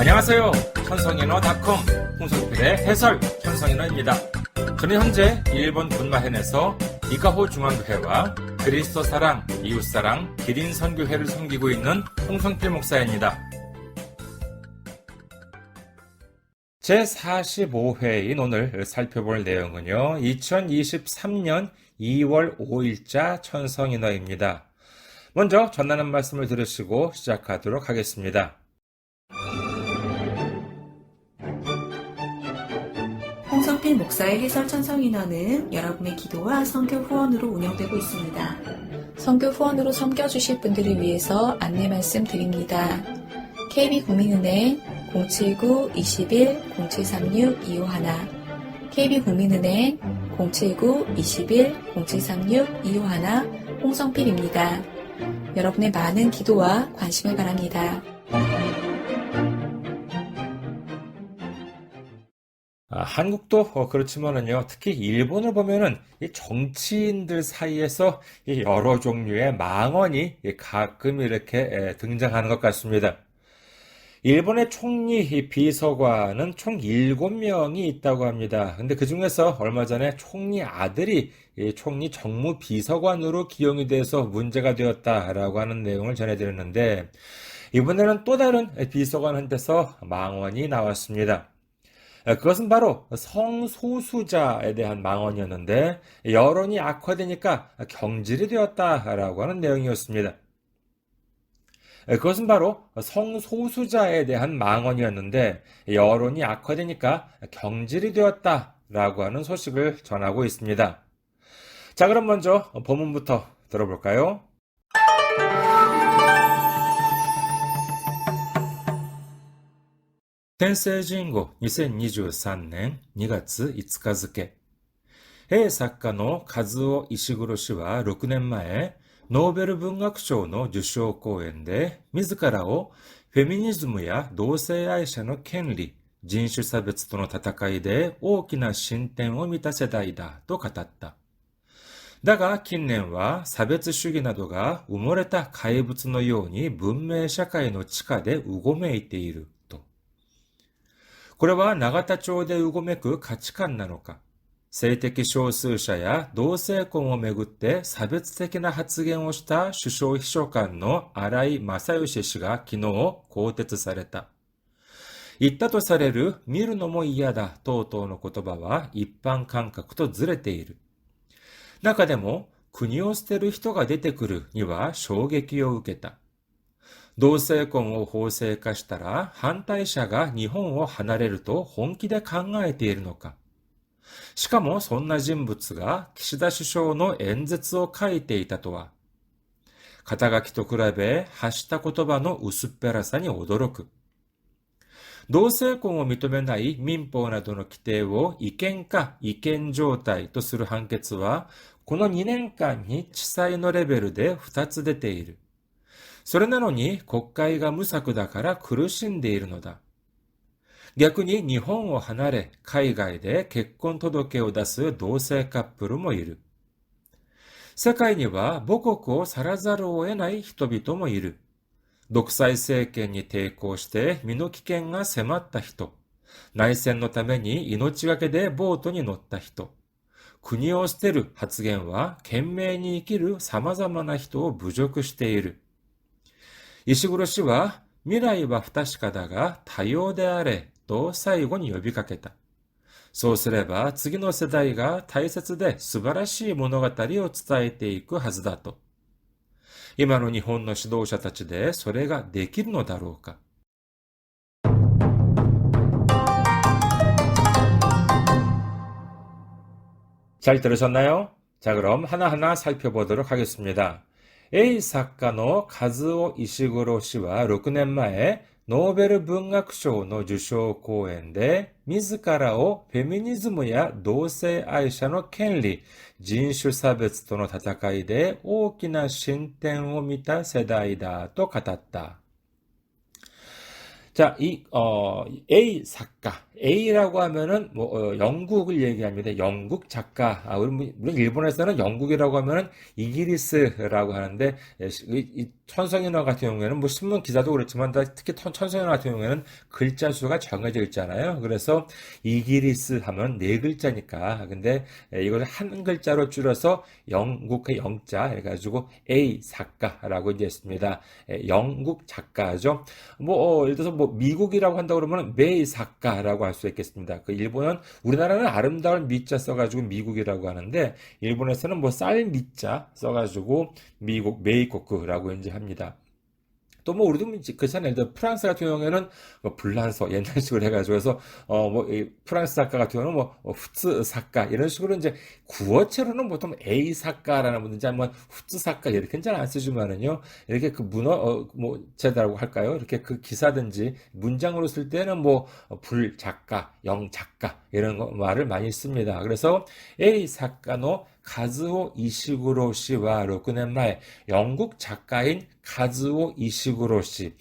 안녕하세요. 천성인어닷컴 홍성필의 해설 천성인어입니다. 저는 현재 일본 군마현에서 이카호 중앙교회와 그리스도 사랑, 이웃사랑, 기린 선교회를 섬기고 있는 홍성필 목사입니다. 제45회인 오늘 살펴볼 내용은요, 2023년 2월 5일자 천성인어입니다. 먼저 전하는 말씀을 들으시고 시작하도록 하겠습니다. 홍성필 목사의 해설 천성인어는 여러분의 기도와 선교 후원으로 운영되고 있습니다. 선교 후원으로 섬겨주실 분들을 위해서 안내 말씀 드립니다. KB국민은행 079-21-0736-251 KB국민은행 079-21-0736-251 홍성필입니다. 여러분의 많은 기도와 관심을 바랍니다. 한국도 그렇지만은요, 특히 일본을 보면은 이 정치인들 사이에서 이 여러 종류의 망언이 가끔 이렇게 등장하는 것 같습니다. 일본의 총리 비서관은 총 7명이 있다고 합니다. 근데 그 중에서 얼마 전에 총리 아들이 총리 정무비서관으로 기용이 돼서 문제가 되었다라고 하는 내용을 전해드렸는데, 이번에는 또 다른 비서관한테서 망언이 나왔습니다. 그것은 바로 성소수자에 대한 망언이었는데, 여론이 악화되니까 경질이 되었다라고 하는 내용이었습니다. 그것은 바로 성소수자에 대한 망언이었는데, 여론이 악화되니까 경질이 되었다라고 하는 소식을 전하고 있습니다. 자, 그럼 먼저 본문부터 들어볼까요? 텐세이진고 2023年2月5日付、作家の和尾石黒氏は6年前、ノーベル文学賞の受賞講演で、自らをフェミニズムや同性愛者の権利、人種差別との戦いで大きな進展を見た世代だと語った。だが近年は差別主義などが埋もれた怪物のように文明社会の地下でうごめいていると。これは永田町でうごめく価値観なのか、性的少数者や同性婚をめぐって差別的な発言をした首相秘書官の荒井正義氏が昨日更迭された。言ったとされる見るのも嫌だ等々の言葉は一般感覚とずれている。中でも国を捨てる人が出てくるには衝撃を受けた。同性婚を法制化したら反対者が日本を離れると本気で考えているのか。しかもそんな人物が岸田首相の演説を書いていたとは。肩書きと比べ発した言葉の薄っぺらさに驚く。同性婚を認めない民法などの規定を違憲か違憲状態とする判決は、この2年間に地裁のレベルで2つ出ている。それなのに国会が無策だから苦しんでいるのだ。逆に日本を離れ海外で結婚届を出す同性カップルもいる。世界には母国を去らざるを得ない人々もいる。独裁政権に抵抗して身の危険が迫った人。内戦のために命がけでボートに乗った人。国を捨てる発言は懸命に生きる様々な人を侮辱している。石黒氏は未来は不確かだが多様であれと最後に呼びかけた。そうすれば次の世代が大切で素晴らしい物語を伝えていくはずだと。今の日本の指導者たちでそれができるのだろうか。잘 들으셨나요? 자, 그럼 하나하나 살펴보도록 하겠습니다. A 作家の和尾石黒氏は6年前、ノーベル文学賞の受賞講演で、自らをフェミニズムや同性愛者の権利、人種差別との戦いで大きな進展を見た世代だと語った。 자, A 작가. A라고 하면은, 영국을 얘기합니다. 영국 작가. 우리 일본에서는 영국이라고 하면은 이기리스라고 하는데, 이 천성인화 같은 경우에는, 신문 기사도 그렇지만, 특히 천성인화 같은 경우에는 글자 수가 정해져 있잖아요. 그래서 이기리스 하면 네 글자니까. 근데, 이걸 한 글자로 줄여서 영국의 영자, 해가지고 A 작가라고 이제 했습니다. 영국 작가죠. 예를 들어서 미국이라고 한다 그러면 메이사카라고 할 수 있겠습니다. 일본은 우리나라는 아름다운 미자 써가지고 미국이라고 하는데 일본에서는 쌀 미자 써가지고 미국 메이코크라고 이제 합니다. 또 우리도 그렇잖아요. 예를 들어 프랑스 같은 경우에는 불란서 옛날식으로 해가지고 해서 프랑스 작가 같은 경우는 후츠 작가 이런 식으로 이제 구어체로는 보통 A 작가라는 분인지 아니면 후츠 작가 이렇게 잘 안 쓰지만은요. 이렇게 그 제다라고 할까요? 이렇게 그 기사든지 문장으로 쓸 때는 불 작가, 영 작가 이런 말을 많이 씁니다. 그래서 A 작가노 가즈오 이시구로 씨와 6년前 영국 작가인 가즈오 이시구로 씨.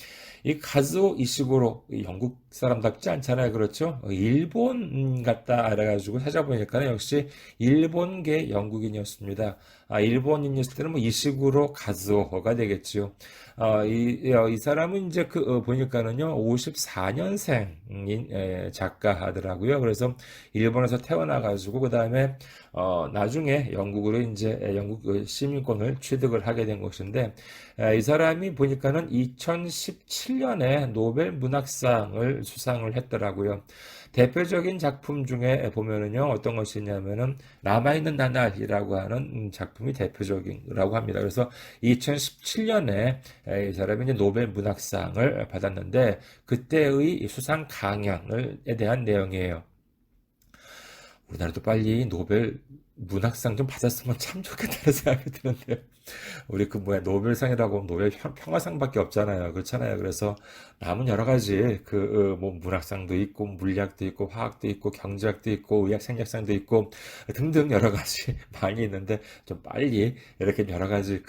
이 가즈오 이시구로 영국 사람답지 않잖아요. 그렇죠? 일본 같다 알아가지고 찾아보니까 역시 일본계 영국인이었습니다. 일본인이었을 때는 이시구로 가즈오가 되겠죠. 이 사람은 이제 보니까는요, 54년생인 작가하더라고요. 그래서 일본에서 태어나가지고, 그 다음에, 나중에 영국으로 이제 영국 시민권을 취득을 하게 된 것인데, 이 사람이 보니까는 2017년에 노벨 문학상을 수상을 했더라고요. 대표적인 작품 중에 보면은요, 어떤 것이 있냐면은, 남아있는 나날이라고 하는 작품이 대표적이라고 합니다. 그래서 2017년에 이 사람이 이제 노벨 문학상을 받았는데, 그때의 수상 강연에 대한 내용이에요. 우리나라도 빨리 노벨 문학상 좀 받았으면 참 좋겠다는 생각이 드는데요. 우리 노벨상이라고 노벨 평화상밖에 없잖아요. 그렇잖아요. 그래서 남은 여러 가지 문학상도 있고 물리학도 있고 화학도 있고 경제학도 있고 의학 생략상도 있고 등등 여러 가지 많이 있는데 좀 빨리 이렇게 여러 가지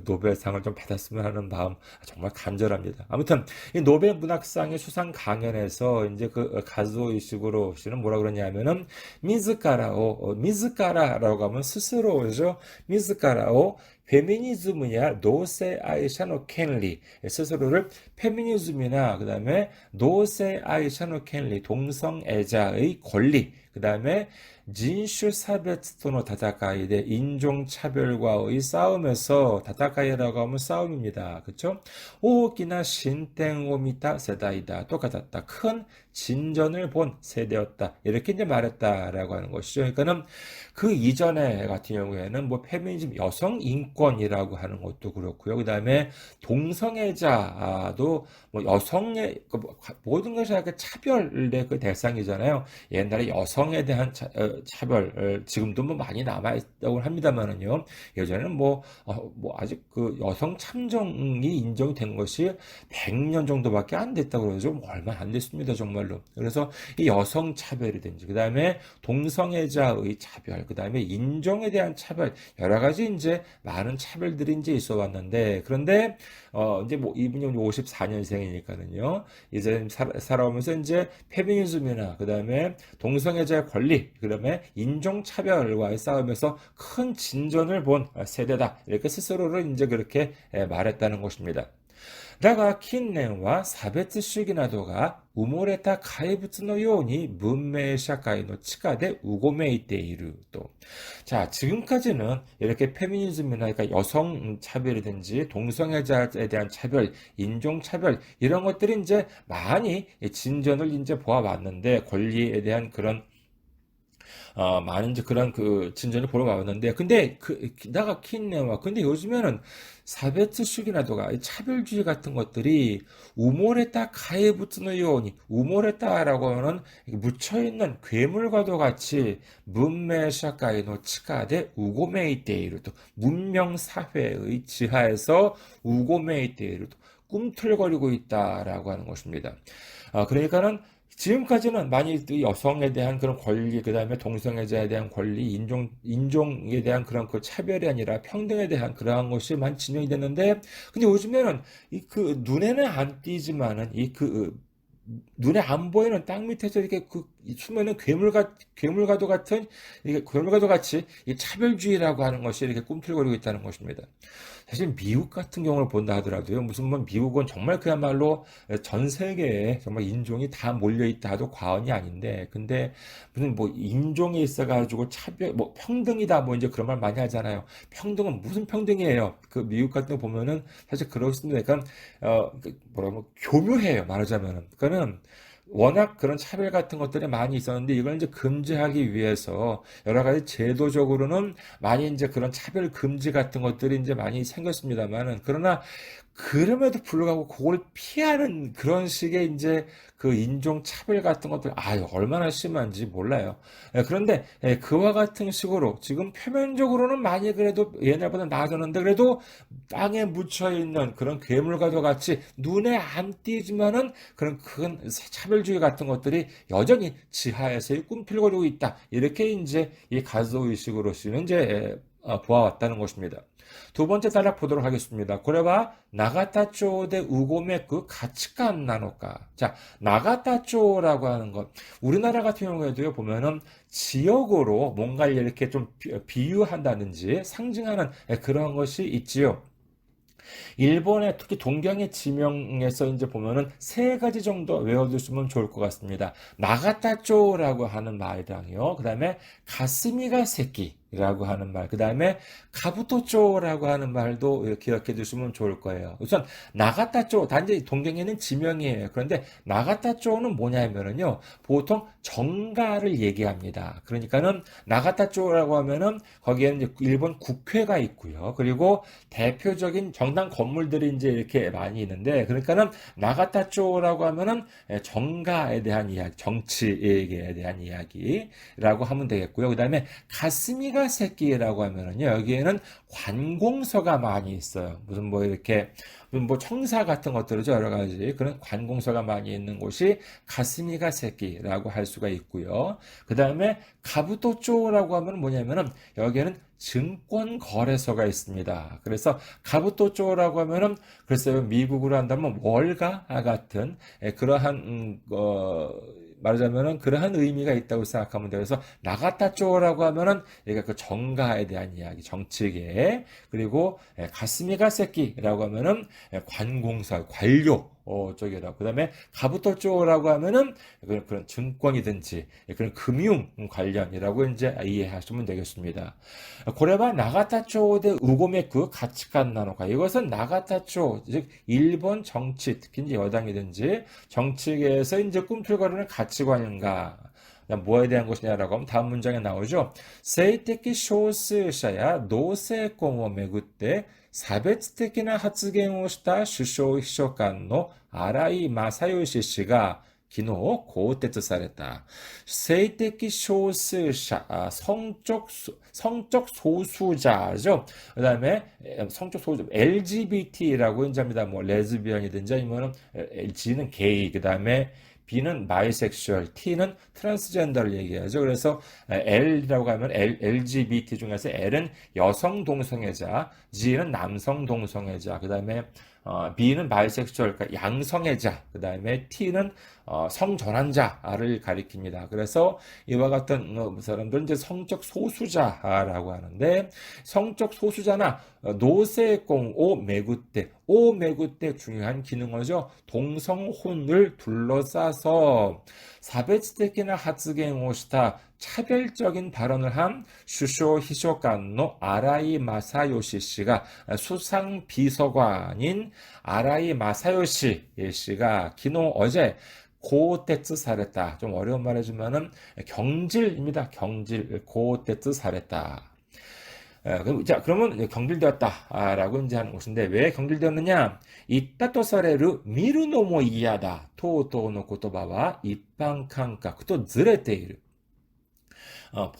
노벨상을 좀 받았으면 하는 마음 정말 간절합니다. 아무튼 이 노벨 문학상의 수상 강연에서 이제 가즈오 이시구로 씨는 뭐라 그러냐면은 미즈카라라고 하면 스스로죠. 미즈카라오 페미니즘이야 노세 아이샤노 켄리 스스로를 페미니즘이나 그 다음에 노세 아이샤노 켄리 동성애자의 권리 그 다음에 진슈 사베츠토노 다타카이데 인종차별과의 싸움에서 다타카이라고 하면 싸움입니다. 그쵸? 오기나 신땡오미타 세다이다. 똑같았다. 큰 진전을 본 세대였다. 이렇게 이제 말했다라고 하는 것이죠. 그러니까는 그 이전에 같은 경우에는 페미니즘 여성 인권이라고 하는 것도 그렇고요. 그 다음에 동성애자도 여성의 모든 것이 차별의 대상이잖아요. 옛날에 여성에 대한 차별 지금도 많이 남아있다고 합니다만은요. 예전에는 아직 여성 참정이 인정이 된 것이 100년 정도밖에 안 됐다고 그러죠. 얼마 안 됐습니다. 정말로. 그래서 이 여성 차별이든지 그 다음에 동성애자의 차별 그 다음에 인종에 대한 차별 여러 가지 이제 많은 차별들이 이제 있어 왔는데 그런데 이제 이분이 54년생이니까는요. 이제 살아오면서 이제 페미니즘이나 그 다음에 동성애자의 권리 그 다음에 인종차별과의 싸움에서 큰 진전을 본 세대다. 이렇게 스스로를 이제 그렇게 말했다는 것입니다. だが近年は差別主義などが埋もれた怪物のように文明社会の地下でうごめいていると. 자, 지금까지는 이렇게 페미니즘이나 그러니까 여성 차별이든지 동성애자에 대한 차별, 인종 차별 이런 것들이 이제 많이 진전을 이제 보아왔는데 권리에 대한 그런 많은 이제 그런 진전을 보러 왔는데, 근데 나가 킨네와, 근데 요즘에는 사베츠슈기나도가 차별주의 같은 것들이 우모레타 가에부츠노 요니, 우모레타라고 하는 묻혀있는 괴물과도 같이 문명사회의 치가데 우고메이테이르 또 문명사회의 지하에서 우고메이테이르 또 꿈틀거리고 있다라고 하는 것입니다. 그러니까는 지금까지는 많이 여성에 대한 그런 권리, 그 다음에 동성애자에 대한 권리, 인종에 대한 그런 차별이 아니라 평등에 대한 그러한 것이 많이 진행이 됐는데, 근데 요즘에는 눈에는 안 띄지만은 눈에 안 보이는 땅 밑에서 이렇게 숨어있는 괴물과도 같은, 이게 괴물과도 같이 이 차별주의라고 하는 것이 이렇게 꿈틀거리고 있다는 것입니다. 사실 미국 같은 경우를 본다 하더라도요, 무슨 뭐 미국은 정말 그야말로 전 세계에 정말 인종이 다 몰려있다 해도 과언이 아닌데, 근데 무슨 뭐 인종에 있어가지고 차별, 뭐 평등이다 뭐 이제 그런 말 많이 하잖아요. 평등은 무슨 평등이에요? 그 미국 같은 거 보면은 사실 그렇습니다. 그러니까 뭐라고 교묘해요, 말하자면은. 그러니까는 워낙 그런 차별 같은 것들이 많이 있었는데 이걸 이제 금지하기 위해서 여러 가지 제도적으로는 많이 이제 그런 차별 금지 같은 것들이 이제 많이 생겼습니다만은, 그러나 그럼에도 불구하고 그걸 피하는 그런 식의 이제 그 인종 차별 같은 것들, 얼마나 심한지 몰라요. 그런데 그와 같은 식으로 지금 표면적으로는 많이 그래도 옛날보다 나아졌는데, 그래도 땅에 묻혀 있는 그런 괴물과도 같이 눈에 안 띄지만은 그런 큰 차별주의 같은 것들이 여전히 지하에서 꿈틀거리고 있다. 이렇게 이제 이 가dzo 의식으로서는 이제 보아왔다는 것입니다. 두 번째 단락 보도록 하겠습니다. 고래와 나가타초대 우고메크 가치관 나노까. 자, 나가타초라고 하는 것. 우리나라 같은 경우에도요, 보면은 지역으로 뭔가를 이렇게 좀 비유한다든지 상징하는 그런 것이 있지요. 일본의 특히 동경의 지명에서 이제 보면은 세 가지 정도 외워두시면 좋을 것 같습니다. 나가타초라고 하는 말이랑요. 그 다음에 가스미가 세키라고 하는 말, 그 다음에 가부토초라고 하는 말도 기억해 두시면 좋을 거예요. 우선 나가타초, 단지 동경에는 지명이에요. 그런데 나가타초는 뭐냐면은요, 보통 정가를 얘기합니다. 그러니까는 나가타초라고 하면은 거기에는 이제 일본 국회가 있고요. 그리고 대표적인 정당 건물들이 이제 이렇게 많이 있는데, 그러니까는 나가타초라고 하면은 정가에 대한 이야기, 정치에 대한 이야기라고 하면 되겠고요. 그 다음에 가스미가 새끼라고 하면은요, 여기에는 관공서가 많이 있어요. 무슨 뭐 이렇게 뭐 청사 같은 것들이죠. 여러 가지 그런 관공서가 많이 있는 곳이 가스미가 새끼라고 할 수가 있고요. 그 다음에 가부토초라고 하면 뭐냐면은 여기에는 증권거래소가 있습니다. 그래서 가부토초라고 하면은 글쎄요, 미국으로 한다면 월가 같은 그러한 말하자면은 그러한 의미가 있다고 생각하면 돼요. 그래서 나가타초라고 하면은 얘가 그 정가에 대한 이야기, 정치계, 그리고 가스미가 새끼라고 하면은 관공서, 관료 쪽이라고. 그 다음에 가부토초라고 하면은 그런 증권이든지 그런 금융 관련이라고 이제 이해하시면 되겠습니다. 고래바 나가타초대 우고메크 가치관 나노가. 이것은 나가타초, 즉 일본 정치, 특히 이제 여당이든지 정치계에서 이제 꿈틀거리는 가치관인가. 뭐에 대한 것이냐라고 하면 다음 문장에 나오죠. 세이테키 쇼스샤야 노세공을 巡って 差別的な発言をした首相秘書官の荒井正義氏が昨日更迭された。性的少数者、성적 소수자죠. 그 다음에 성적 소수자, LGBT라고 이제 합니다. 뭐 레즈비언이든지 아니면 G는 게이, 그 다음에 B는 바이섹슈얼, T는 트랜스젠더를 얘기하죠. 그래서 L이라고 하면 LGBT 중에서 L은 여성 동성애자, G는 남성 동성애자, 그 다음에 B는 바이섹슈얼, 그러니까 양성애자, 그 다음에 T는 성전환자를 가리킵니다. 그래서 이와 같은 사람들은 이제 성적 소수자라고 하는데, 성적 소수자나 노세공 오 매구 때 중요한 기능어죠. 동성혼을 둘러싸서 사베츠테키나 하츠겐をした 차별적인 발언을 한 슈쇼 히쇼간노 아라이 마사요시 씨가, 수상 비서관인 아라이 마사요시 씨가 기노 어제 고테츠 사랬다. 좀 어려운 말 해주면은 경질입니다. 경질, 고테츠 사랬다. 자, 그러면 경질되었다라고 이제 하는 것인데, 왜 경질되었느냐? 이따또 사레르 미루노모 이하다. 토토노 고토바와 입방 감각 또ズレている.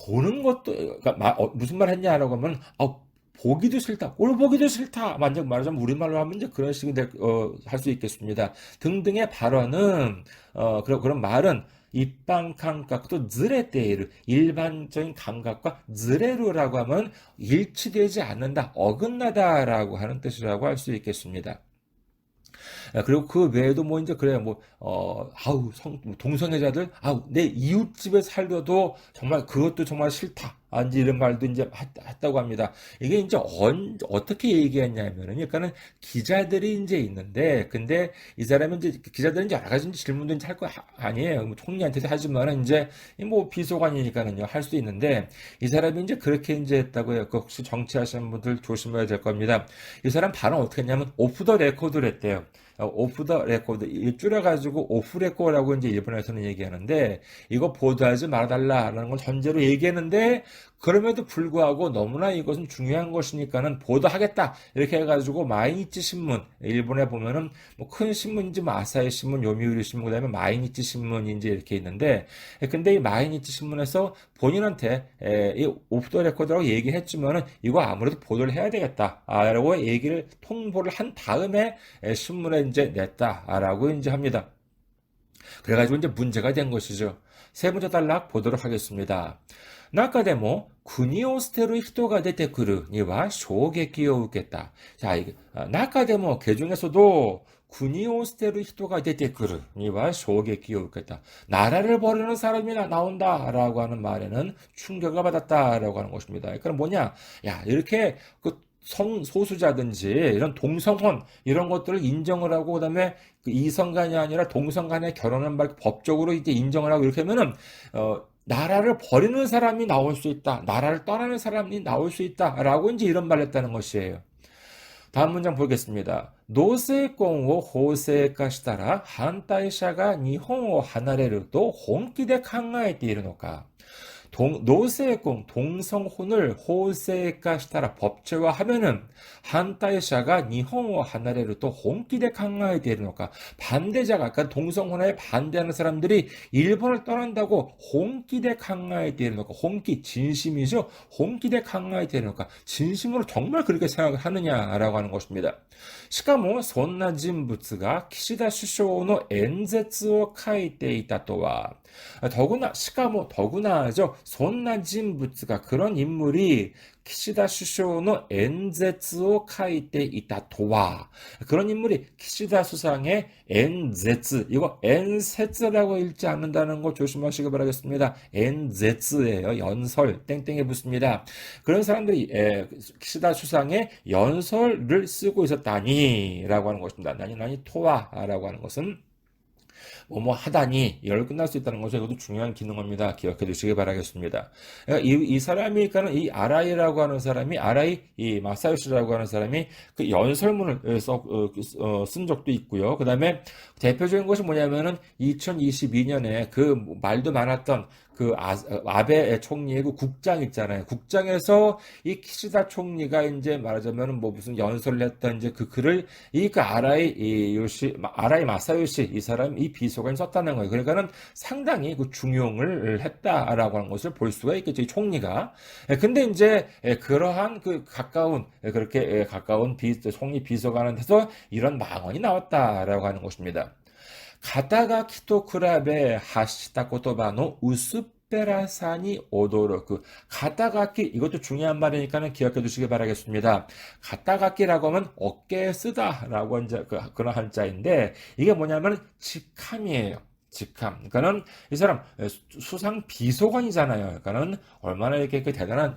보는 것도, 그러니까 무슨 말 했냐라고 하면, 보기도 싫다, 꼴 보기도 싫다. 만약 말하자면 우리말로 하면 이제 그런 식으로 할 수 있겠습니다. 등등의 발언은, 그런 말은 입방 감각도ズレている, 일반적인 감각과ズレる라고 하면 일치되지 않는다, 어긋나다라고 하는 뜻이라고 할 수 있겠습니다. 그리고 그 외에도 뭐 이제 그래요. 동성애자들, 내 이웃집에 살려도 정말 그것도 정말 싫다. 이제 이런 말도 이제 했다고 합니다. 이게 이제 어떻게 얘기했냐면은, 그러니까는 기자들이 이제 있는데, 근데 이 사람은 이제 기자들은 이제 여러 가지 질문도 이제 할 거 아니에요. 뭐 총리한테도 하지만은 이제 뭐 비서관이니까는요, 할 수도 있는데, 이 사람이 이제 그렇게 이제 했다고요. 그 혹시 정치하시는 분들 조심해야 될 겁니다. 이 사람 발언 어떻게 했냐면, 오프 더 레코드를 했대요. 오프 더 레코드, 줄여가지고 오프 레코드라고 이제 일본에서는 얘기하는데, 이거 보도하지 말아달라라는 걸 전제로 얘기했는데, 그럼에도 불구하고 너무나 이것은 중요한 것이니까는 보도하겠다. 이렇게 해가지고 마이니치 신문, 일본에 보면은 뭐 큰 신문인지 뭐 아사히 신문, 요미우리 신문, 그 다음에 마이니치 신문인지 이렇게 있는데, 근데 이 마이니치 신문에서 본인한테 이 오프 더 레코드라고 얘기했지만은 이거 아무래도 보도를 해야 되겠다. 라고 얘기를 통보를 한 다음에 신문에 이제 냈다라고 이제 합니다. 그래가지고 이제 문제가 된 것이죠. 세 번째 단락 보도록 하겠습니다. 中でも国を捨てる人が出てくるには衝撃を受けた. 자,中でも그 중에서도 国を捨てる人が出てくるには衝撃を受けた. 나라를 버리는 사람이 나온다라고 하는 말에는 충격을 받았다라고 하는 것입니다. 그러니까 뭐냐? 야, 이렇게 그 성소수자든지 이런 동성혼 이런 것들을 인정을 하고 그다음에 그 이성간이 아니라 동성간의 결혼을 법적으로 이제 인정을 하고 이렇게 하면은 나라를 버리는 사람이 나올 수 있다. 나라를 떠나는 사람이 나올 수 있다라고 이제 이런 말을 했다는 것이에요. 다음 문장 보겠습니다. 同性婚を法制化したら 反対者が日本を離れると本気で考えているのか? 노세婚, 동성혼을 호세化したら 법제화하면은 한타이샤가 일본을 離れると 本気で 考えているのか? 반대자가, 그러니까 동성혼에 반대하는 사람들이 일본을 떠난다고 本気で 考えているのか? 혼기, 진심이죠? 本気で 考えているのか? 진심으로 정말 그렇게 생각을 하느냐라고 하는 것입니다. しかもそんな人物が岸田首相の演説を書いていたとは 더구나죠. そんな人物が 그런 인물이 岸田首相の演説を書いていたとは 그런 인물이 岸田 수상의演説 이거 엔세츠라고 읽지 않는다는 거 조심하시기 바라겠습니다. 엔세츠예요. 연설 땡땡에 붙습니다. 그런 사람들이 岸田 수상의 연설을 쓰고 있었다니 라고 하는 것입니다. 나니 토와라고 하는 것은 뭐뭐 하다니 열 끝날 수 있다는 것이 이것도 중요한 기능입니다. 기억해 두시기 바라겠습니다. 이 사람이 그러니까 이 아라이라고 하는 사람이 아라이 이 마사요시라고 하는 사람이 그 연설문을 쓴 적도 있고요. 그다음에 대표적인 것이 뭐냐면은 2022년에 그 말도 많았던 그 아베 총리의 그 국장 있잖아요. 국장에서 이 키시다 총리가 이제 말하자면은 뭐 무슨 연설을 했던 이제 그 글을 그 아라이 마사요시 이 사람 이 비서관이 썼다는 거예요. 그러니까는 상당히 그 중용을 했다라고 하는 것을 볼 수가 있겠죠. 이 총리가. 근데 이제 그러한 그 그렇게 가까운 총리 비서관한테서 이런 망언이 나왔다라고 하는 것입니다. 가다가 키토크라베 하시다 코토바노 우스페라산이 오도로크 가다가키 이것도 중요한 말이니까는 기억해 두시기 바라겠습니다. 가다가키라고 하면 어깨에 쓰다라고 이제 그런 한자인데 이게 뭐냐면 직함이에요. 직함. 그러니까는 이 사람 수상 비서관이잖아요. 그러니까는 얼마나 이렇게 대단한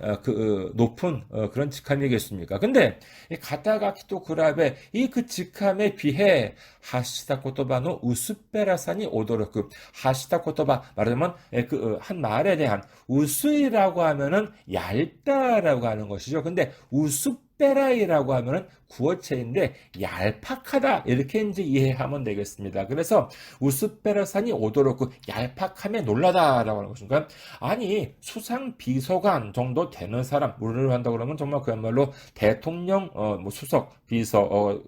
높은 그런 직함이겠습니까? 근데 가다가 키토크라베 이 그 직함에 비해 하시다 코토바노 우스페라산이 오도로크 하시다 코토바 말하자면 그 한 말에 대한 우스이라고 하면은 얇다라고 하는 것이죠. 근데 우스페라이라고 하면은 구어체인데 얄팍하다 이렇게 이제 이해하면 되겠습니다. 그래서 우스페라산이 오도록 얄팍함에 놀라다라고 하는 것인가? 아니 수상 비서관 정도 되는 사람 우리를 한다 그러면 정말 그야말로 대통령 뭐 수석 비서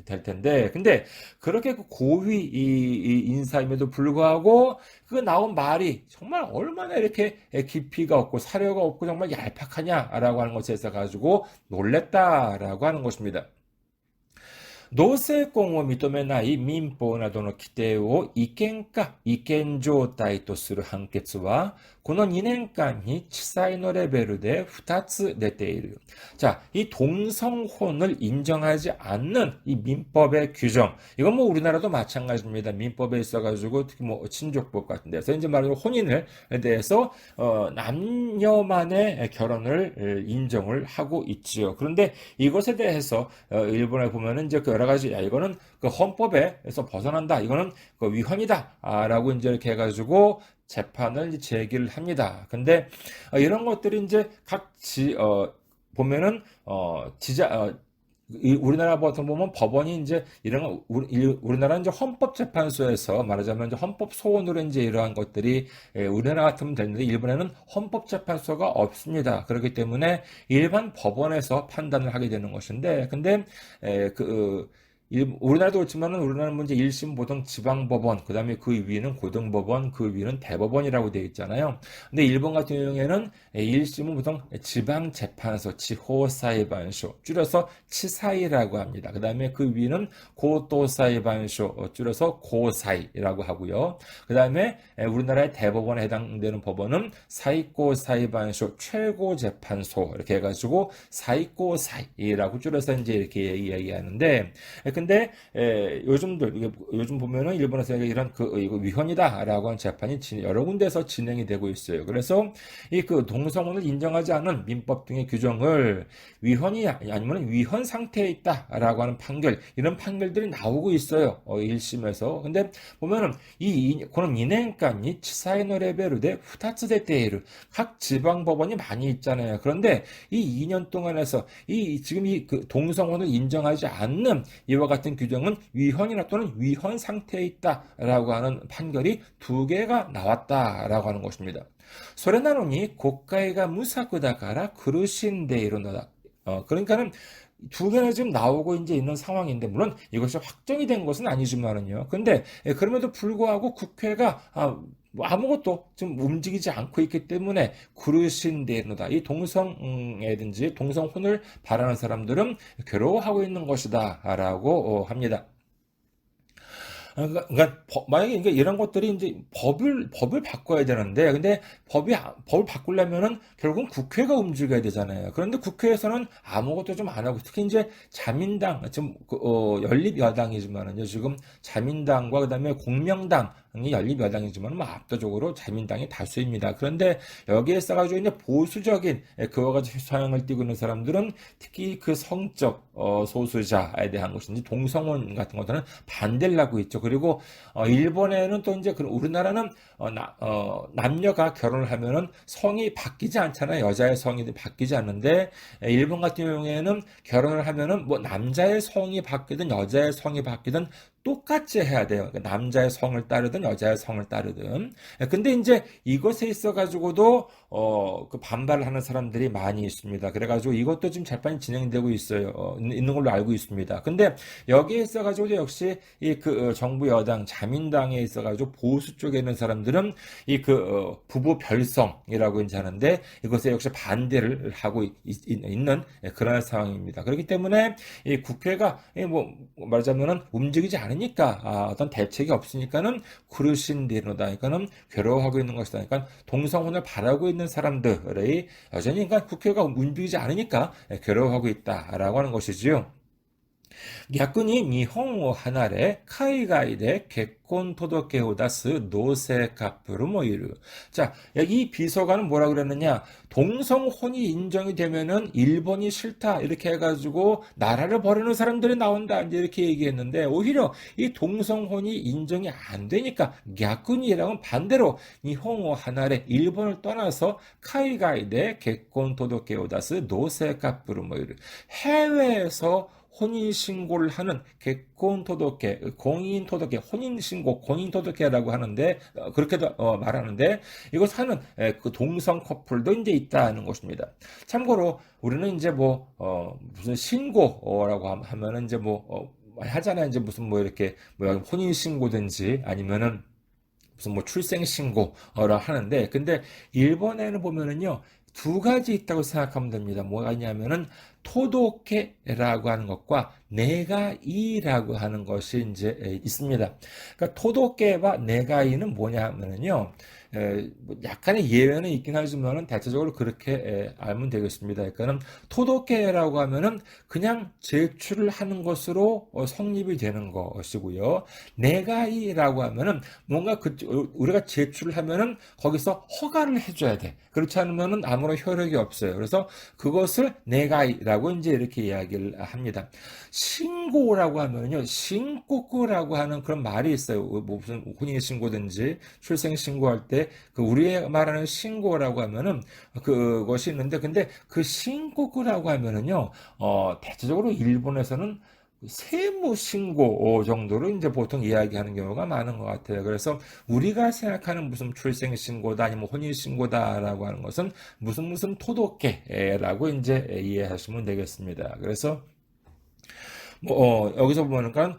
될 텐데 근데 그렇게 그 고위 이 인사임에도 불구하고 그 나온 말이 정말 얼마나 이렇게 깊이가 없고 사려가 없고 정말 얄팍하냐라고 하는 것에 있어 가지고 놀랬다라고 하는 것입니다. 同性婚を認めない民法などの規定を違憲か違憲状態とする判決は、この2年間に地裁のレベルで2つ出ている. 자, 이 동성혼을 인정하지 않는 이 민법의 규정, 이건 뭐 우리나라도 마찬가지입니다. 민법에 있어가지고 특히 뭐 친족법 같은 데서 이제 말하는 혼인에 대해서 남녀만의 결혼을 인정을 하고 있지요. 그런데 이것에 대해서 일본에 보면은 이제 그 여러 가지, 야, 이거는 그 헌법에서 벗어난다, 이거는 그 위헌이다라고 이제 이렇게 해가지고 재판을 제기를 합니다. 근데 이런 것들이 이제 보면은 우리나라 같은 보면 법원이 이제 이런 거, 우리나라는 이제 헌법재판소에서 말하자면 이제 헌법 소원으로 이제 이러한 것들이 우리나라 같으면 되는데 일본에는 헌법재판소가 없습니다. 그렇기 때문에 일반 법원에서 판단을 하게 되는 것인데, 근데 우리나라도 그렇지만은 우리나라는 이제 1심 보통 지방법원, 그 다음에 그 위는 고등법원, 그 위는 대법원이라고 되어 있잖아요. 근데 일본 같은 경우에는 1심은 보통 지방재판소, 지호사이반쇼, 줄여서 치사이라고 합니다. 그 다음에 그 위는 고도사이반쇼, 줄여서 고사이라고 하고요. 그 다음에 우리나라의 대법원에 해당되는 법원은 사이고사이반쇼, 최고재판소, 이렇게 해가지고 사이고사이라고 줄여서 이제 이렇게 얘기하는데, 근데 요즘 보면은 일본에서 이런 이거 위헌이다라고 하는 재판이 여러 군데서 진행이 되고 있어요. 그래서 이 동성혼을 인정하지 않은 민법 등의 규정을 위헌이 아니면 위헌 상태에 있다라고 하는 판결, 이런 판결들이 나오고 있어요. 1심에서. 근데 보면은 그런 2年間に地裁のレベルで2つ出ている. 각 지방 법원이 많이 있잖아요. 그런데 이 2년 동안에서 지금 동성혼을 인정하지 않는 이와 같은 규정은 위헌이나 또는 위헌 상태에 있다라고 하는 판결이 2개가 나왔다라고 하는 것입니다. それなのに国会が無策だから苦しんでいるのだ. 그러니까는 2개나 지금 나오고 이제 있는 상황인데, 물론 이것이 확정이 된 것은 아니지만은요. 근데 그럼에도 불구하고 국회가 아무것도 지금 움직이지 않고 있기 때문에苦しんでいるのだ. 이 동성애든지 동성혼을 바라는 사람들은 괴로워하고 있는 것이다라고 합니다. 그러니까 만약에 이런 것들이 이제 법을 바꿔야 되는데, 근데 법을 바꾸려면은 결국은 국회가 움직여야 되잖아요. 그런데 국회에서는 아무것도 좀 안 하고, 특히 이제 자민당, 지금 연립여당이지만은요, 지금 자민당과 그다음에 공명당이 연립여당이지만 압도적으로 자민당이 다수입니다. 그런데 여기에 있어가지고 이제 보수적인 그와 같이 서양을 띠고 있는 사람들은 특히 그 성적 소수자에 대한 것인지 동성혼 같은 것들은 반대를 하고 있죠. 그리고 일본에는 또 이제 우리나라는 남녀가 결혼을 하면은 성이 바뀌지 않잖아요. 여자의 성이 바뀌지 않는데, 일본 같은 경우에는 결혼을 하면은 뭐 남자의 성이 바뀌든 여자의 성이 바뀌든 똑같이 해야 돼요. 남자의 성을 따르든 여자의 성을 따르든. 근데 이제 이것에 있어가지고도 그 반발을 하는 사람들이 많이 있습니다. 그래가지고 이것도 지금 재판이 진행되고 있어요. 있는 걸로 알고 있습니다. 근데 여기에 있어가지고도 역시 정부 여당 자민당에 있어가지고 보수 쪽에 있는 사람들은 부부 별성이라고 이제 하는데, 이것에 역시 반대를 하고 있는 그런 상황입니다. 그렇기 때문에 이 국회가 말하자면은 움직이지 않으니까, 어떤 대책이 없으니까는苦しんでいるのだ. 그러니까는 괴로워하고 있는 것이다. 그러니까 동성혼을 바라고 있는 사람들이 여전히 그러니까 국회가 움직이지 않으니까 괴로워하고 있다라고 하는 것이지요. 逆に日本を離れ海外で結婚届を出す同性カップルもいる. 자, 이 비서관은 뭐라 그랬느냐? 동성혼이 인정이 되면은 일본이 싫다 이렇게 해가지고 나라를 버리는 사람들이 나온다 이제 이렇게 얘기했는데, 오히려 이 동성혼이 인정이 안 되니까逆に라고 반대로 일본을 하나래 일본을 떠나서海外で結婚届を出す同性カップルもいる. 해외에서 혼인신고를 하는 결혼토독회, 공인토독회, 혼인신고, 공인토독회라고 하는데, 그렇게도 말하는데, 이것 하는 그 동성 커플도 이제 있다는 것입니다. 참고로, 우리는 이제 무슨 신고라고 하면은 이제 하잖아요. 이제 무슨 이렇게, 혼인신고든지 아니면은 무슨 출생신고라 하는데, 근데 일본에는 보면은요, 2가지 있다고 생각하면 됩니다. 뭐가 있냐면은 토독회라고 하는 것과 네가이라고 하는 것이 이제 있습니다. 그러니까 토도케와 네가이는 뭐냐 하면은요, 뭐 약간의 예외는 있긴 하지만은 대체적으로 그렇게 알면 되겠습니다. 그러니까는 토도케라고 하면은 그냥 제출을 하는 것으로 성립이 되는 것이고요. 네가이라고 하면은 뭔가 우리가 제출을 하면은 거기서 허가를 해줘야 돼. 그렇지 않으면은 아무런 효력이 없어요. 그래서 그것을 네가이라고 이제 이렇게 이야기를 합니다. 신고라고 하면요, 신고쿠라고 하는 그런 말이 있어요. 뭐 무슨 혼인신고든지 출생신고할 때 그 우리가 말하는 신고라고 하면은 그것이 있는데, 근데 그 신고쿠라고 하면은요, 대체적으로 일본에서는 세무 신고 정도로 이제 보통 이야기하는 경우가 많은 것 같아요. 그래서 우리가 생각하는 무슨 출생 신고다 아니면 혼인 신고다라고 하는 것은 무슨 토도케라고 이제 이해하시면 되겠습니다. 그래서 여기서 보니까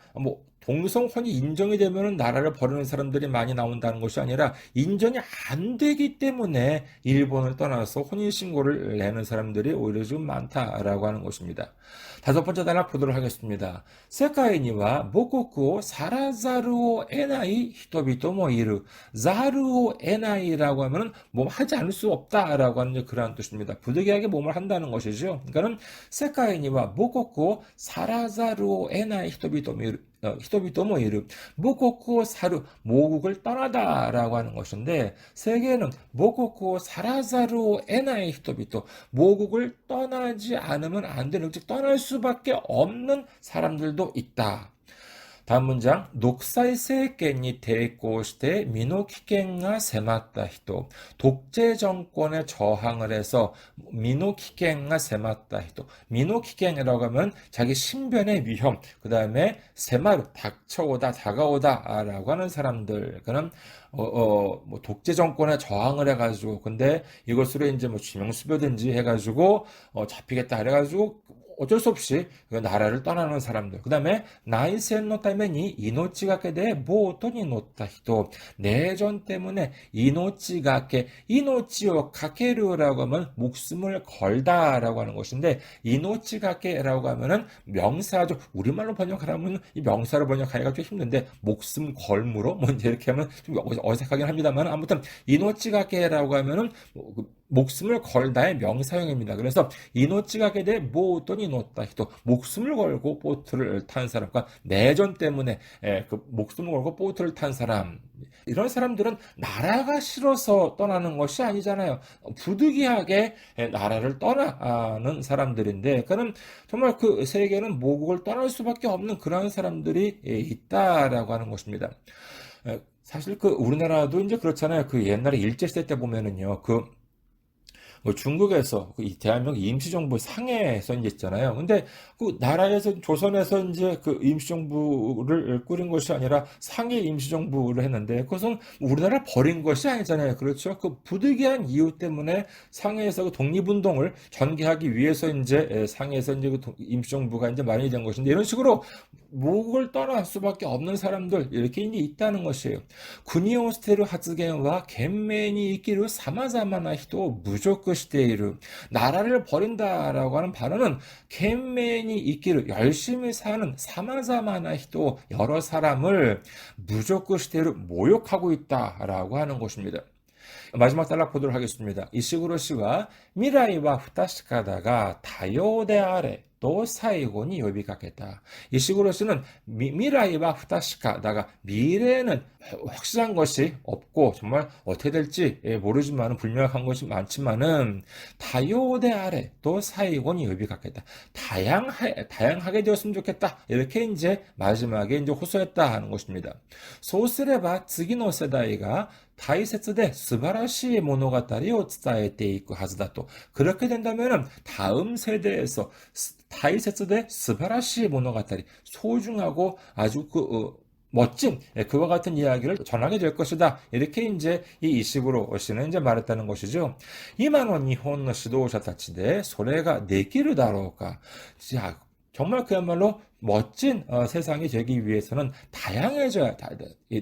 동성 혼이 인정이 되면은 나라를 버리는 사람들이 많이 나온다는 것이 아니라 인정이 안 되기 때문에 일본을 떠나서 혼인신고를 내는 사람들이 오히려 좀 많다라고 하는 것입니다. 다섯 번째 단락 보도록 하겠습니다. 세카이니와 모코쿠오 사라자르오 에나이 히토비토모 이르. 자르오 에나이라고 하면은 뭐 하지 않을 수 없다라고 하는 그러한 뜻입니다. 부득이하게 몸을 한다는 것이죠. 그러니까는 세카이니와 모코쿠오 사라자르오 에나이 히토비토모 이르. 히토비토모 이르. 모코쿠오 사르, 모국을 떠나다라고 하는 것인데, 세계에는 모코쿠오 사라자르오 에나이 히토비토, 모국을 떠나지 않으면 안 되는, 즉 떠날 수밖에 없는 사람들도 있다. 다음 문장, 녹사이 세계니 대고시대 민노키켄가 세맞다 히토. 독재 정권에 저항을 해서 민노키켄가 세맞다 히토. 민노키켄이라고 하면 자기 신변의 위험, 그 다음에 세마루, 닥쳐오다, 다가오다라고 하는 사람들. 그는 뭐 독재 정권에 저항을 해가지고, 근데 이것으로 이제 뭐 지명수배든지 해가지고 잡히겠다 해가지고 어쩔 수 없이 그 나라를 떠나는 사람들. 그 다음에 나이센노 타메니 이노치가케 대 보토니 노타 히토. 내전 때문에 이노치가케, 이노치오 가케르라고 하면 목숨을 걸다라고 하는 것인데, 이노치가케라고 하면은 명사죠. 우리말로 번역하라면 이 명사로 번역하기가 좀 힘든데, 목숨 걸므로 뭐 이렇게 하면 좀 어색하긴 합니다만, 아무튼 이노치가케라고 하면은 목숨을 걸다의 명사형입니다. 그래서 이노치가게 대 모토니 노타 히토, 목숨을 걸고 보트를 탄 사람, 그러니까 내전 때문에 그 목숨을 걸고 보트를 탄 사람, 이런 사람들은 나라가 싫어서 떠나는 것이 아니잖아요. 부득이하게 나라를 떠나는 사람들인데, 그는 정말 그 세계는 모국을 떠날 수밖에 없는 그러한 사람들이 있다라고 하는 것입니다. 사실 그 우리나라도 이제 그렇잖아요. 그 옛날에 일제시대 때 보면은요, 뭐 중국에서 이 대한민국 임시정부 상해에서 이제 있잖아요. 근데 그 나라에서 조선에서 이제 그 임시정부를 꾸린 것이 아니라 상해 임시정부를 했는데, 그것은 우리나라 버린 것이 아니잖아요. 그렇죠? 그 부득이한 이유 때문에 상해에서 그 독립운동을 전개하기 위해서 이제 상해에서 이제 그 임시정부가 이제 마련이 된 것인데, 이런 식으로 모국을 떠날 수밖에 없는 사람들 이렇게 이제 있다는 것이에요. 군이오스테르 하츠겐과 겐맨이 있기를 사마자마나 히도 무조건 시대이르. 나라를 버린다라고 하는 발언은 겐맨이 있기를, 열심히 사는 사마자마나 히도, 여러 사람을 무조건 시대로 모욕하고 있다라고 하는 것입니다. 마지막 단락 보도록 하겠습니다. 이시구로 씨가 미라이와 후타시카다가 다요데 아래 또 사이고니 요비가겠다. 이시구로 씨는 미라이와 후타시카다가, 미래는 확실한 것이 없고 정말 어떻게 될지 모르지만 불명확한 것이 많지만은 다요데 아래 또 사이고니 요비가겠다. 다양하게 되었으면 좋겠다. 이렇게 이제 마지막에 이제 호소했다 하는 것입니다. 소스레바 츠기노 세다이가 다이세츠대 스바라시 모노가타리を伝えていくはずだと. 그렇게 된다면은 다음 세대에서 다이세츠대 스바라시 모노가타리, 소중하고 아주 멋진 그와 같은 이야기를 전하게 될 것이다. 이렇게 이제 이 이시구로 씨는 이제 말했다는 것이죠. 이만의 일본의 지도자들 대 소래가 내기를 다로우까. 자, 정말 그야말로 멋진 세상이 되기 위해서는 다양해져야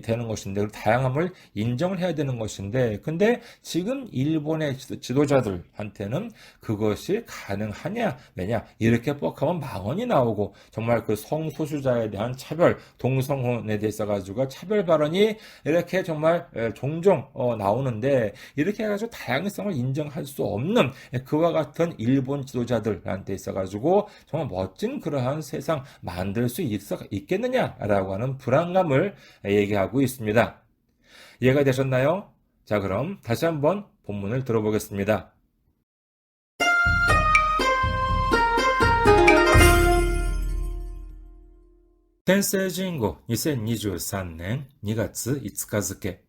되는 것인데, 다양함을 인정을 해야 되는 것인데, 근데 지금 일본의 지도자들한테는 그것이 가능하냐, 왜냐, 이렇게 뻑하면 망언이 나오고, 정말 그 성소수자에 대한 차별, 동성혼에 대해서 가지고 차별 발언이 이렇게 정말 종종 나오는데, 이렇게 해가지고 다양성을 인정할 수 없는 그와 같은 일본 지도자들한테 있어가지고 정말 멋진 그러한 세상 만들 수 있겠느냐라고 하는 불안감을 얘기하고 있습니다. 이해가 되셨나요? 자, 그럼 다시 한번 본문을 들어보겠습니다. 天聖人語2023年2月5日付。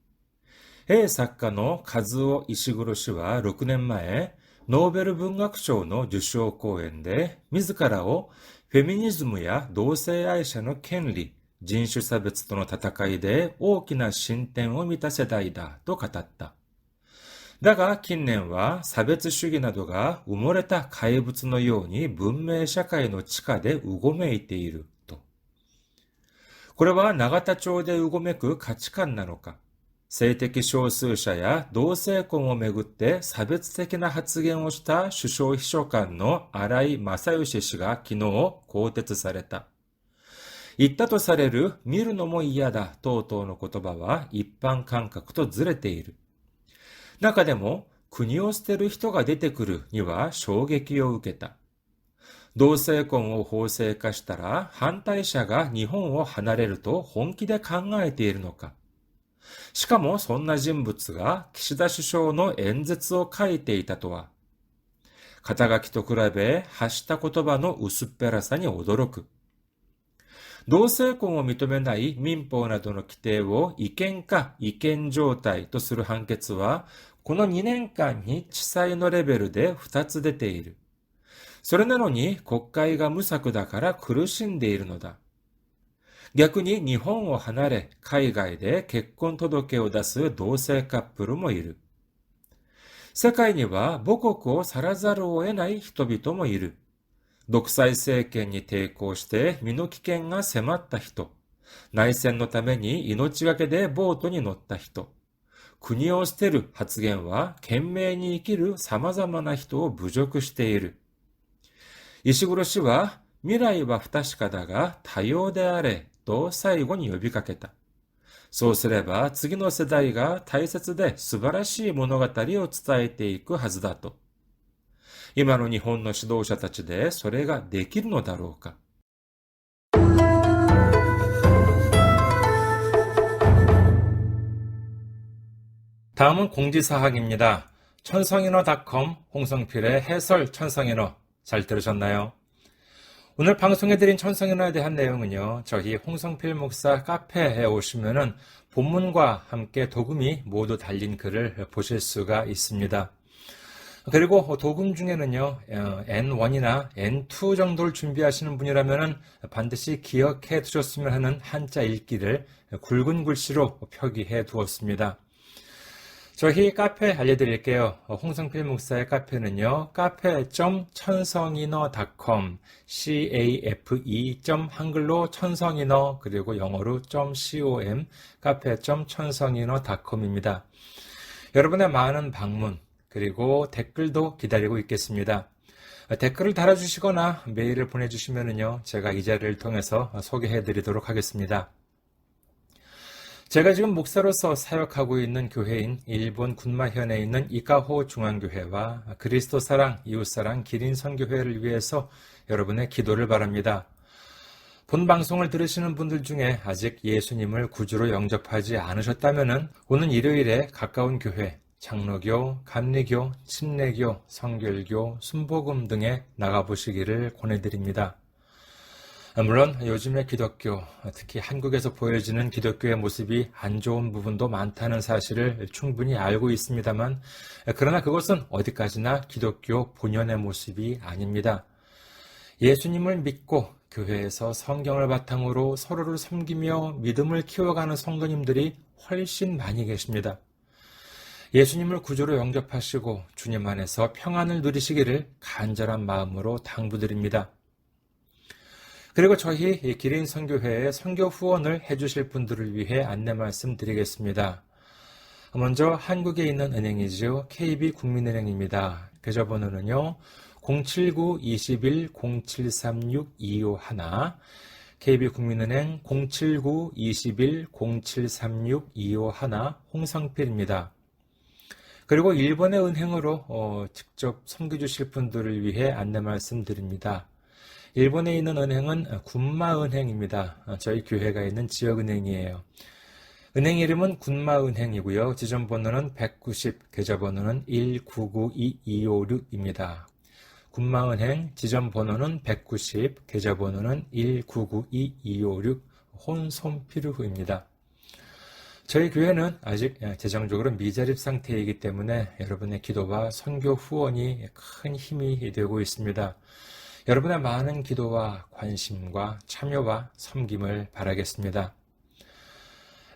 作家の和尾石黒氏は6年前、ノーベル文学賞の受賞講演で、自らをフェミニズムや同性愛者の権利、人種差別との戦いで大きな進展を見た世代だと語った。だが近年は差別主義などが埋もれた怪物のように文明社会の地下でうごめいていると。これは永田町でうごめく価値観なのか、性的少数者や同性婚をめぐって差別的な発言をした首相秘書官の荒井正義氏が昨日更迭された。言ったとされる見るのも嫌だ等々の言葉は一般感覚とずれている。中でも国を捨てる人が出てくるには衝撃を受けた。同性婚を法制化したら反対者が日本を離れると本気で考えているのか。しかもそんな人物が岸田首相の演説を書いていたとは。肩書きと比べ発した言葉の薄っぺらさに驚く。同性婚を認めない民法などの規定を違憲か違憲状態とする判決は、この2年間に地裁のレベルで2つ出ている。それなのに国会が無策だから苦しんでいるのだ。逆に日本を離れ海外で結婚届を出す同性カップルもいる。世界には母国を去らざるを得ない人々もいる。独裁政権に抵抗して身の危険が迫った人。内戦のために命がけでボートに乗った人。国を捨てる発言は懸命に生きる様々な人を侮辱している。石黒氏は未来は不確かだが多様であれと最後に呼びかけた。そうすれば次の世代が大切で素晴らしい物語を伝えていくはずだと。今の日本の指導者たちでそれができるのだろうか。다음은 공지사항입니다. 천성인어닷컴 홍성필의 해설 천성인어 잘 들으셨나요? 오늘 방송해드린 천성인어에 대한 내용은요, 저희 홍성필 목사 카페에 오시면은 본문과 함께 도금이 모두 달린 글을 보실 수가 있습니다. 그리고 도금 중에는요, N1이나 N2 정도를 준비하시는 분이라면은 반드시 기억해 두셨으면 하는 한자 읽기를 굵은 글씨로 표기해 두었습니다. 저희 카페 알려드릴게요. 홍성필 목사의 카페는요, cafe.천성인어.com, cafe. 한글로 천성인어, 그리고 영어로 .com, cafe.천성인어.com입니다. 여러분의 많은 방문, 그리고 댓글도 기다리고 있겠습니다. 댓글을 달아주시거나 메일을 보내주시면요, 제가 이 자리를 통해서 소개해드리도록 하겠습니다. 제가 지금 목사로서 사역하고 있는 교회인 일본 군마현에 있는 이카호 중앙교회와 그리스도 사랑, 이웃사랑, 기린 선교회를 위해서 여러분의 기도를 바랍니다. 본 방송을 들으시는 분들 중에 아직 예수님을 구주로 영접하지 않으셨다면 오는 일요일에 가까운 교회, 장로교, 감리교, 침례교, 성결교, 순복음 등에 나가보시기를 권해드립니다. 물론 요즘의 기독교, 특히 한국에서 보여지는 기독교의 모습이 안 좋은 부분도 많다는 사실을 충분히 알고 있습니다만, 그러나 그것은 어디까지나 기독교 본연의 모습이 아닙니다. 예수님을 믿고 교회에서 성경을 바탕으로 서로를 섬기며 믿음을 키워가는 성도님들이 훨씬 많이 계십니다. 예수님을 구주로 영접하시고 주님 안에서 평안을 누리시기를 간절한 마음으로 당부드립니다. 그리고 저희 이 기린 선교회에 선교 후원을 해주실 분들을 위해 안내 말씀드리겠습니다. 먼저 한국에 있는 은행이죠. KB국민은행입니다. 계좌번호는요. 079-21-0736-251 KB국민은행 079-21-0736-251 홍성필입니다. 그리고 일본의 은행으로 직접 섬겨주실 분들을 위해 안내 말씀드립니다. 일본에 있는 은행은 군마은행입니다. 저희 교회가 있는 지역은행이에요. 은행 이름은 군마은행이고요. 지점번호는 190, 계좌번호는 1992256입니다. 군마은행 지점번호는 190, 계좌번호는 1992256 혼손피르후입니다. 저희 교회는 아직 재정적으로 미자립 상태이기 때문에 여러분의 기도와 선교 후원이 큰 힘이 되고 있습니다. 여러분의 많은 기도와 관심과 참여와 섬김을 바라겠습니다.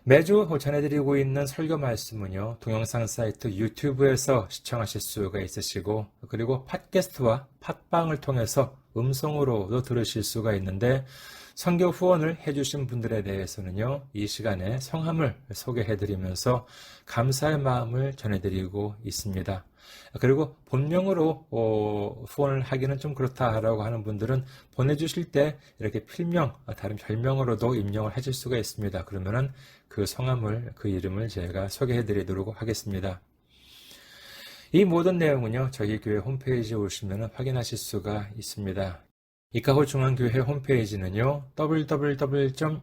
매주 전해드리고 있는 설교 말씀은요, 동영상 사이트 유튜브에서 시청하실 수가 있으시고, 그리고 팟캐스트와 팟빵을 통해서 음성으로도 들으실 수가 있는데, 선교 후원을 해주신 분들에 대해서는요, 이 시간에 성함을 소개해드리면서 감사의 마음을 전해드리고 있습니다. 그리고 본명으로 후원을 하기는 좀 그렇다라고 하는 분들은 보내주실 때 이렇게 필명, 다른 별명으로도 입력을 해줄 수가 있습니다. 그러면은 그 성함을, 그 이름을 제가 소개해드리도록 하겠습니다. 이 모든 내용은요, 저희 교회 홈페이지에 오시면 확인하실 수가 있습니다. 이카호 중앙교회 홈페이지는요, www.ikaho.kr,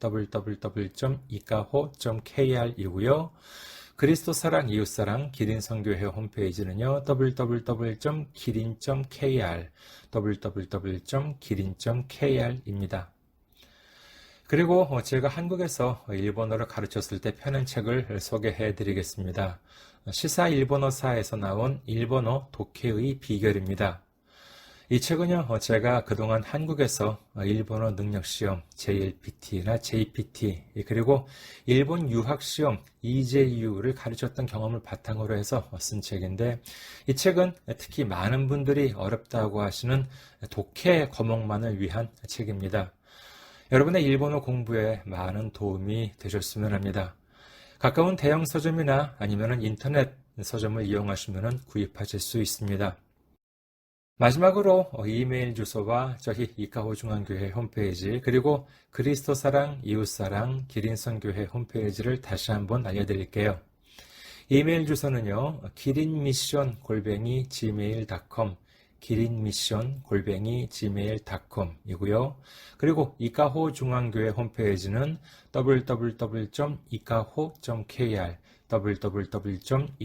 www.ikaho.kr이고요. 그리스도사랑 이웃사랑 기린선교회 홈페이지는요, www.기린.kr, www.기린.kr입니다. 그리고 제가 한국에서 일본어를 가르쳤을 때 펴낸 책을 소개해 드리겠습니다. 시사 일본어사에서 나온 일본어 독해의 비결입니다. 이 책은요, 제가 그동안 한국에서 일본어 능력시험 JLPT나 JPT, 그리고 일본 유학시험 EJU를 가르쳤던 경험을 바탕으로 해서 쓴 책인데, 이 책은 특히 많은 분들이 어렵다고 하시는 독해 과목만을 위한 책입니다. 여러분의 일본어 공부에 많은 도움이 되셨으면 합니다. 가까운 대형 서점이나 아니면 인터넷 서점을 이용하시면 구입하실 수 있습니다. 마지막으로 이메일 주소와 저희 이카호 중앙교회 홈페이지, 그리고 그리스도사랑 이웃사랑 기린선교회 홈페이지를 다시 한번 알려드릴게요. 이메일 주소는요, 기린미션@gmail.com, 기린미션@gmail.com 이고요. 그리고 이카호 중앙교회 홈페이지는 www.ikaho.kr, www.ikaho.kr,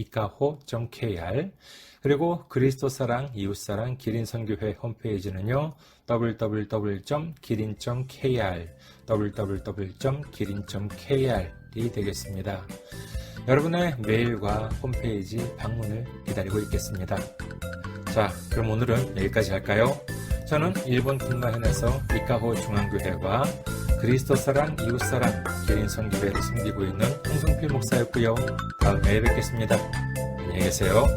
그리고 그리스도사랑 이웃사랑 기린선교회 홈페이지는요, www.기린.kr, www.기린.kr이 되겠습니다. 여러분의 메일과 홈페이지 방문을 기다리고 있겠습니다. 자, 그럼 오늘은 여기까지 할까요? 저는 일본 군마현에서 이카호 중앙교회와 그리스도사랑 이웃사랑 기린선교회를 섬기고 있는 홍성필 목사였고요. 다음에 뵙겠습니다. 안녕히 계세요.